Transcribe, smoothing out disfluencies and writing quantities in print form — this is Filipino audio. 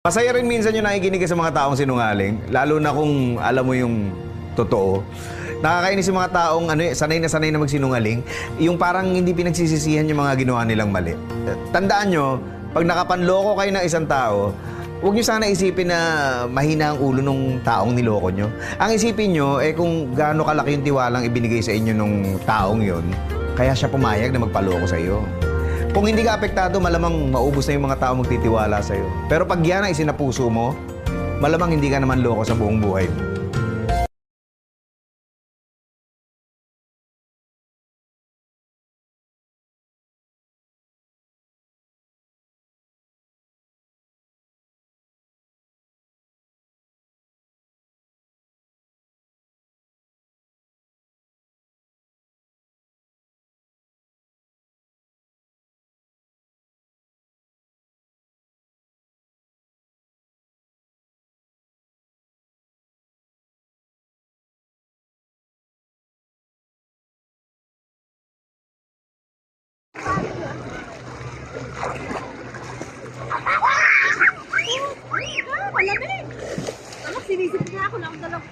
Masaya rin minsan yung nakikinig ka sa mga taong sinungaling, lalo na kung alam mo yung totoo. Nakakainis yung mga taong sanay na magsinungaling, yung parang hindi pinagsisisihan yung mga ginawa nilang mali. Tandaan nyo, pag nakapanloko kayo ng isang tao, huwag nyo sana isipin na mahina ang ulo ng taong niloko nyo. Ang isipin nyo, kung gaano kalaki yung tiwalang ibinigay sa inyo ng taong yon, kaya siya pumayag na magpaloko sa iyo. Kung hindi ka apektado, malamang maubos na yung mga tao magtitiwala sa'yo. Pero pag yan ang isinapuso mo, malamang hindi ka naman loko sa buong buhay mo. Malamig! Anak, sinisip na ako lang dalawang